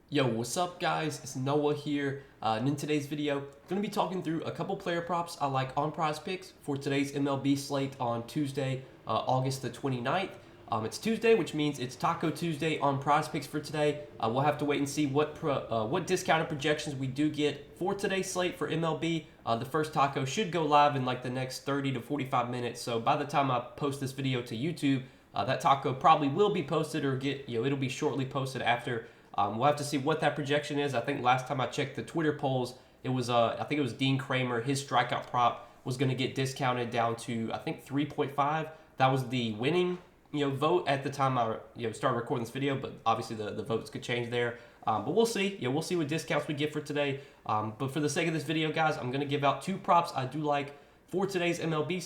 Yo, what's up guys? It's Noah here, and in today's video, I'm going to be talking through a couple player props I like on Prizepicks for today's MLB slate on Tuesday, August the 29th. It's Tuesday, which means it's Taco Tuesday on Prizepicks for today. We'll have to wait and see what discounted projections we do get for today's slate for MLB. The first taco should go live in like the next 30 to 45 minutes, so by the time I post this video to YouTube, that taco probably will be posted or it'll be shortly posted after. We'll have to see what that projection is. I think last time I checked the Twitter polls, it was I think it was Dean Kramer. His strikeout prop was going to get discounted down to I think 3.5. That was the winning vote at the time I started recording this video. But obviously the votes could change there. But we'll see. We'll see what discounts we get for today. But for the sake of this video, guys, I'm going to give out two props I do like for today's MLB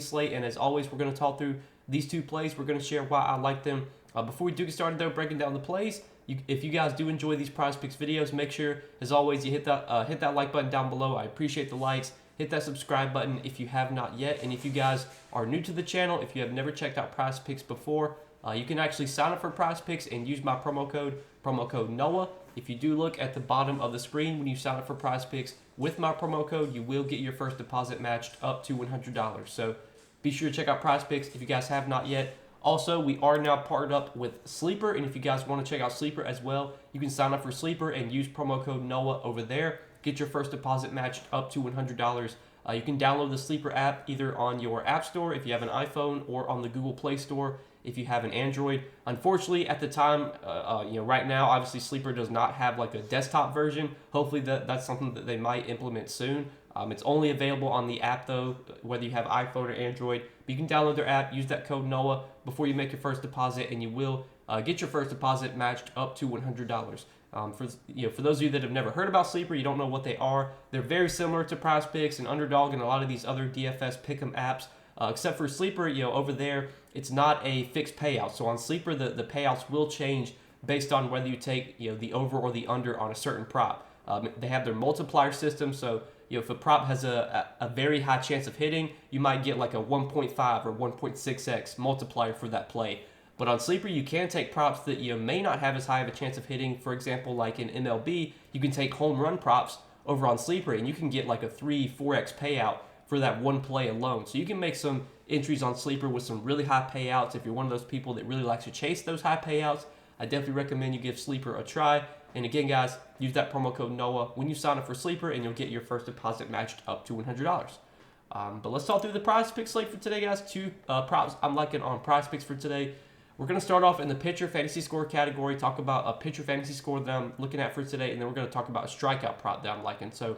slate. And as always, we're going to talk through these two plays. We're going to share why I like them. Before we do get started, though, breaking down the plays, if you guys do enjoy these Prizepicks videos, make sure, as always, you hit that like button down below. I appreciate the likes. Hit that subscribe button if you have not yet. And if you guys are new to the channel, if you have never checked out Prizepicks before, you can actually sign up for Prizepicks and use my promo code NOAH. If you do look at the bottom of the screen when you sign up for Prizepicks with my promo code, you will get your first deposit matched up to $100. So be sure to check out Prizepicks if you guys have not yet. Also, we are now partnered up with Sleeper, and if you guys want to check out Sleeper as well, you can sign up for Sleeper and use promo code NOAH over there. Get your first deposit matched up to $100. You can download the Sleeper app either on your App Store if you have an iPhone or on the Google Play Store if you have an Android. Unfortunately, at the time, right now, obviously Sleeper does not have like a desktop version. Hopefully that's something that they might implement soon. It's only available on the app though, whether you have iPhone or Android. But you can download their app, use that code NOAH before you make your first deposit, and you will get your first deposit matched up to $100. For those of you that have never heard about Sleeper, you don't know what they are. They're very similar to PrizePicks and Underdog and a lot of these other DFS pick'em apps. Except for Sleeper, over there, it's not a fixed payout. So on Sleeper, the payouts will change based on whether you take the over or the under on a certain prop. They have their multiplier system, so if a prop has a very high chance of hitting, you might get like a 1.5 or 1.6x multiplier for that play. But on Sleeper, you can take props that may not have as high of a chance of hitting. For example, like in MLB, you can take home run props over on Sleeper, and you can get like a 3-4x payout for that one play alone. So you can make some entries on Sleeper with some really high payouts. If you're one of those people that really likes to chase those high payouts, I definitely recommend you give Sleeper a try. And again, guys, use that promo code NOAH when you sign up for Sleeper, and you'll get your first deposit matched up to $100. But let's talk through the Prizepicks slate for today, guys. Two props I'm liking on Prizepicks for today. We're going to start off in the pitcher fantasy score category, talk about a pitcher fantasy score that I'm looking at for today, and then we're going to talk about a strikeout prop that I'm liking. So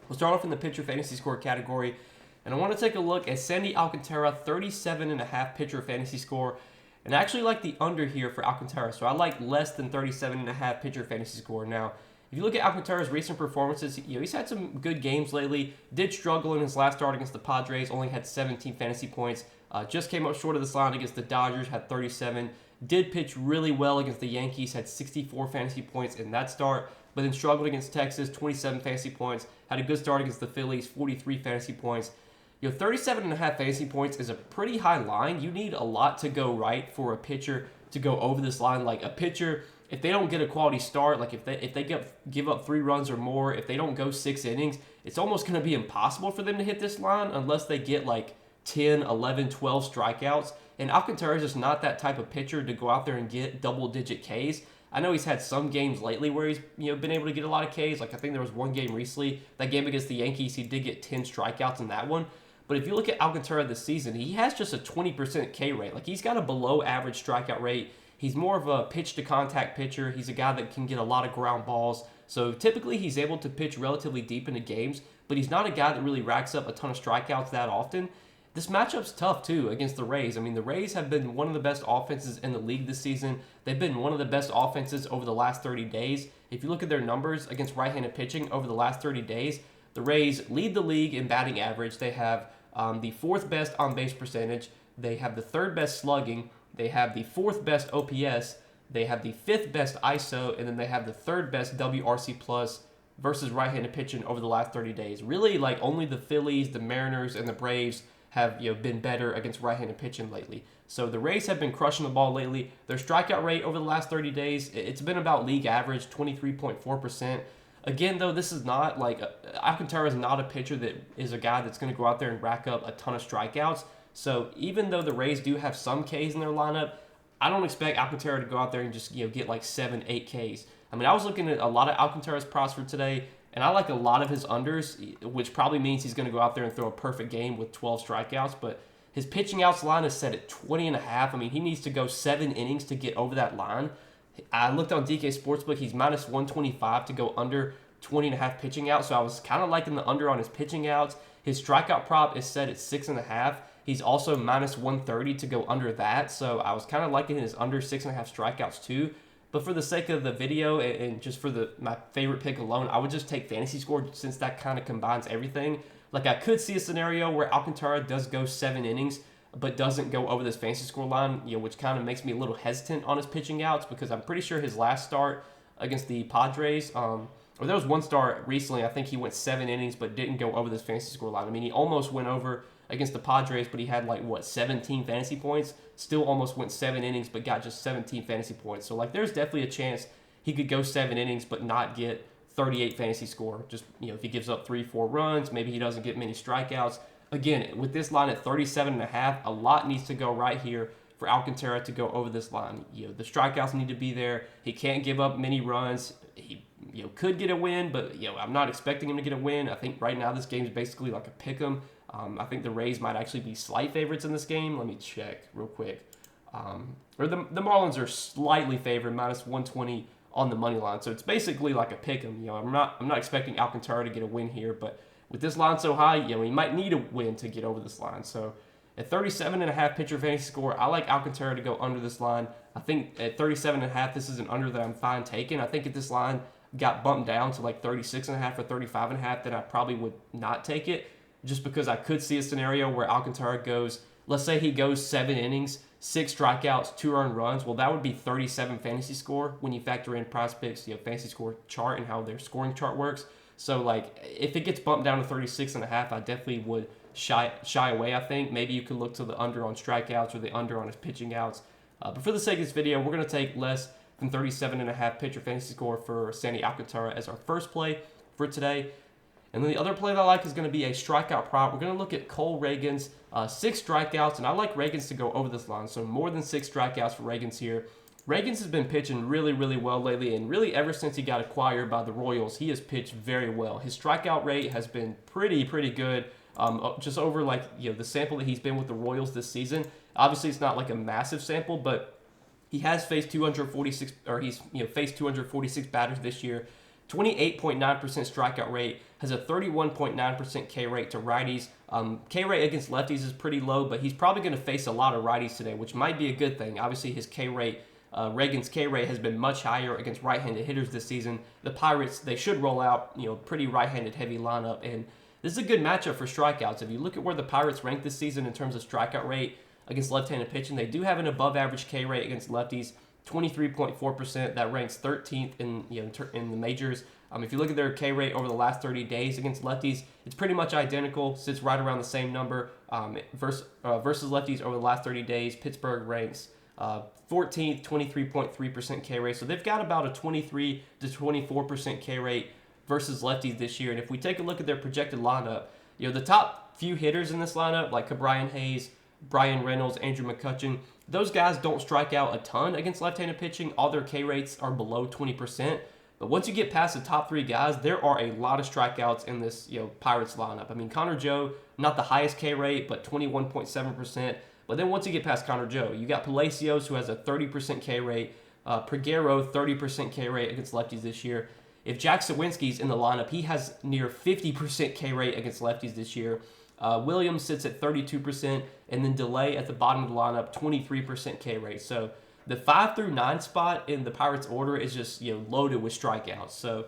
we'll start off in the pitcher fantasy score category, and I want to take a look at Sandy Alcantara, 37.5 pitcher fantasy score. And I actually like the under here for Alcantara, so I like less than 37.5 pitcher fantasy score. Now, if you look at Alcantara's recent performances, he's had some good games lately. Did struggle in his last start against the Padres, only had 17 fantasy points. Just came up short of this line against the Dodgers, had 37. Did pitch really well against the Yankees, had 64 fantasy points in that start, but then struggled against Texas, 27 fantasy points. Had a good start against the Phillies, 43 fantasy points. 37.5 fantasy points is a pretty high line. You need a lot to go right for a pitcher to go over this line. Like a pitcher, if they don't get a quality start, like if they give up 3 runs or more, if they don't go 6 innings, it's almost going to be impossible for them to hit this line unless they get like 10, 11, 12 strikeouts. And Alcantara is just not that type of pitcher to go out there and get double-digit Ks. I know he's had some games lately where he's been able to get a lot of Ks. Like I think there was one game recently, that game against the Yankees, he did get 10 strikeouts in that one. But if you look at Alcantara this season, he has just a 20% K rate. Like he's got a below average strikeout rate. He's more of a pitch to contact pitcher. He's a guy that can get a lot of ground balls. So typically he's able to pitch relatively deep into games, but he's not a guy that really racks up a ton of strikeouts that often. This matchup's tough too against the Rays. I mean, the Rays have been one of the best offenses in the league this season. They've been one of the best offenses over the last 30 days. If you look at their numbers against right-handed pitching over the last 30 days, the Rays lead the league in batting average. They have the 4th best on-base percentage. They have the 3rd best slugging. They have the 4th best OPS. They have the 5th best ISO, and then they have the 3rd best WRC plus versus right-handed pitching over the last 30 days. Really, like only the Phillies, the Mariners, and the Braves have been better against right-handed pitching lately. So the Rays have been crushing the ball lately. Their strikeout rate over the last 30 days, it's been about league average, 23.4%. Again, though, this is not like Alcantara is not a pitcher that is a guy that's going to go out there and rack up a ton of strikeouts. So even though the Rays do have some Ks in their lineup, I don't expect Alcantara to go out there and just get like 7, 8 Ks. I mean, I was looking at a lot of Alcantara's props for today, and I like a lot of his unders, which probably means he's going to go out there and throw a perfect game with 12 strikeouts. But his pitching outs line is set at 20.5. I mean, he needs to go 7 innings to get over that line. I looked on DK Sportsbook. He's minus 125 to go under 20.5 pitching outs. So I was kind of liking the under on his pitching outs. His strikeout prop is set at 6.5. He's also minus 130 to go under that. So I was kind of liking his under 6.5 strikeouts too. But for the sake of the video and just for my favorite pick alone, I would just take fantasy score since that kind of combines everything. Like I could see a scenario where Alcantara does go 7 innings, but doesn't go over this fantasy score line, which kind of makes me a little hesitant on his pitching outs because I'm pretty sure his last start against the Padres, or there was one start recently, I think he went 7 innings but didn't go over this fantasy score line. I mean, he almost went over against the Padres, but he had 17 fantasy points. Still almost went 7 innings, but got just 17 fantasy points. So there's definitely a chance he could go 7 innings, but not get 38 fantasy score. Just if he gives up 3-4 runs, maybe he doesn't get many strikeouts. Again, with this line at 37.5, a lot needs to go right here for Alcantara to go over this line. The strikeouts need to be there. He can't give up many runs. He could get a win, but I'm not expecting him to get a win. I think right now this game is basically like a pick 'em. I think the Rays might actually be slight favorites in this game. Let me check real quick. Or the Marlins are slightly favored, minus 120 on the money line. So it's basically like a pick 'em. I'm not expecting Alcantara to get a win here, but with this line so high, he might need a win to get over this line. So at 37.5 pitcher fantasy score, I like Alcantara to go under this line. I think at 37.5, this is an under that I'm fine taking. I think if this line got bumped down to 36.5 or 35.5, then I probably would not take it, just because I could see a scenario where Alcantara goes, let's say he goes 7 innings, 6 strikeouts, 2 earned runs. Well, that would be 37 fantasy score when you factor in Prizepicks, fantasy score chart and how their scoring chart works. So if it gets bumped down to 36.5, I definitely would shy away. I think maybe you could look to the under on strikeouts or the under on his pitching outs. But for the sake of this video, we're going to take less than 37.5 pitcher fantasy score for Sandy Alcantara as our first play for today. And then the other play that I like is going to be a strikeout prop. We're going to look at Cole Ragans, 6 strikeouts, and I like Ragans to go over this line. So more than 6 strikeouts for Ragans here. Ragans has been pitching really, really well lately, and really ever since he got acquired by the Royals, he has pitched very well. His strikeout rate has been pretty good, just over the sample that he's been with the Royals this season. Obviously, it's not a massive sample, but he has faced 246, or he's faced 246 batters this year. 28.9% strikeout rate, has a 31.9% K rate to righties. K rate against lefties is pretty low, but he's probably going to face a lot of righties today, which might be a good thing. Obviously, his K rate, Ragans' K rate has been much higher against right-handed hitters this season. The Pirates, they should roll out, pretty right-handed heavy lineup, and this is a good matchup for strikeouts. If you look at where the Pirates rank this season in terms of strikeout rate against left-handed pitching, they do have an above-average K rate against lefties. 23.4%. That ranks 13th in in the majors. If you look at their K rate over the last 30 days against lefties, it's pretty much identical. Sits right around the same number. Versus lefties over the last 30 days, Pittsburgh ranks 14th, 23.3% K rate. So they've got about a 23 to 24% K rate versus lefties this year. And if we take a look at their projected lineup, the top few hitters in this lineup, like Brian Hayes, Brian Reynolds, Andrew McCutchen, those guys don't strike out a ton against left-handed pitching. All their K rates are below 20%. But once you get past the top 3 guys, there are a lot of strikeouts in this Pirates lineup. I mean, Connor Joe, not the highest K rate, but 21.7%. But then once you get past Connor Joe, you got Palacios, who has a 30% K rate. Peguero, 30% K rate against lefties this year. If Jack Sawinski's in the lineup, he has near 50% K rate against lefties this year. Williams sits at 32%, and then Delay at the bottom of the lineup, 23% K rate. So the 5 through 9 spot in the Pirates order is just loaded with strikeouts. So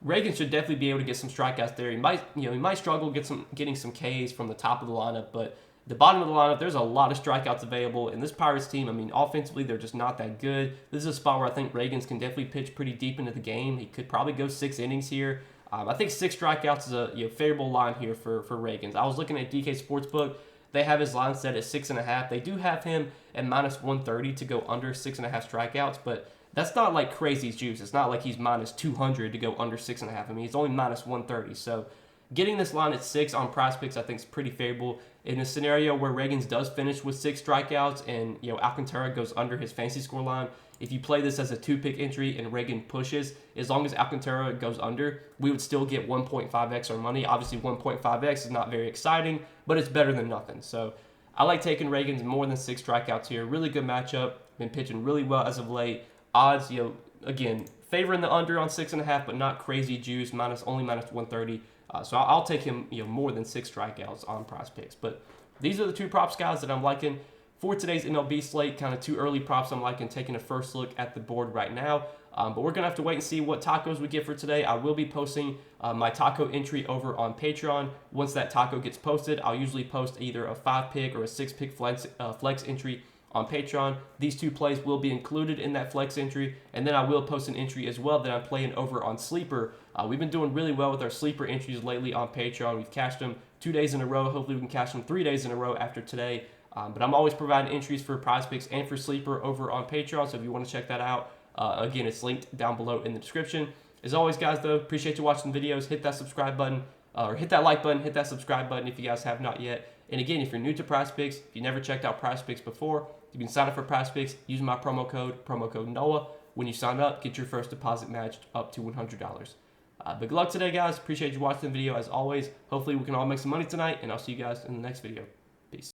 Reagan should definitely be able to get some strikeouts there. He might struggle getting some Ks from the top of the lineup, but the bottom of the lineup, there's a lot of strikeouts available. And this Pirates team, I mean, offensively, they're just not that good. This is a spot where I think Ragans can definitely pitch pretty deep into the game. He could probably go 6 innings here. I think 6 strikeouts is a favorable line here for Ragans. I was looking at DK Sportsbook. They have his line set at 6.5. They do have him at minus 130 to go under 6.5 strikeouts, but that's not like crazy juice. It's not like he's minus 200 to go under 6.5. I mean, he's only minus 130. So getting this line at 6 on Prizepicks, I think, is pretty favorable. In a scenario where Ragans does finish with 6 strikeouts and Alcantara goes under his fantasy score line, if you play this as a 2-pick entry and Reagan pushes, as long as Alcantara goes under, we would still get 1.5x our money. Obviously, 1.5x is not very exciting, but it's better than nothing. So I like taking Reagan's more than 6 strikeouts here. Really good matchup. Been pitching really well as of late. Odds, again, favoring the under on 6.5, but not crazy juice. Only minus 130. So I'll take him, more than 6 strikeouts on Prizepicks. But these are the 2 props, guys, that I'm liking for today's MLB slate. Kind of 2 early props I'm liking, taking a first look at the board right now. But we're going to have to wait and see what tacos we get for today. I will be posting my taco entry over on Patreon. Once that taco gets posted, I'll usually post either a 5-pick or a 6-pick flex entry on Patreon. These 2 plays will be included in that flex entry, and then I will post an entry as well that I'm playing over on Sleeper. We've been doing really well with our Sleeper entries lately on Patreon. We've cashed them 2 days in a row. Hopefully we can cash them 3 days in a row after today. But I'm always providing entries for Prizepicks and for Sleeper over on Patreon, so if you want to check that out, again, it's linked down below in the description. As always, guys, though, appreciate you watching the videos. Hit that subscribe button, or hit that like button, hit that subscribe button if you guys have not yet. And again, if you're new to Prizepicks, if you never checked out Prizepicks before, you can sign up for Prizepicks using my promo code NOAH. When you sign up, get your first deposit matched up to $100. But good luck today, guys. Appreciate you watching the video as always. Hopefully we can all make some money tonight, and I'll see you guys in the next video. Peace.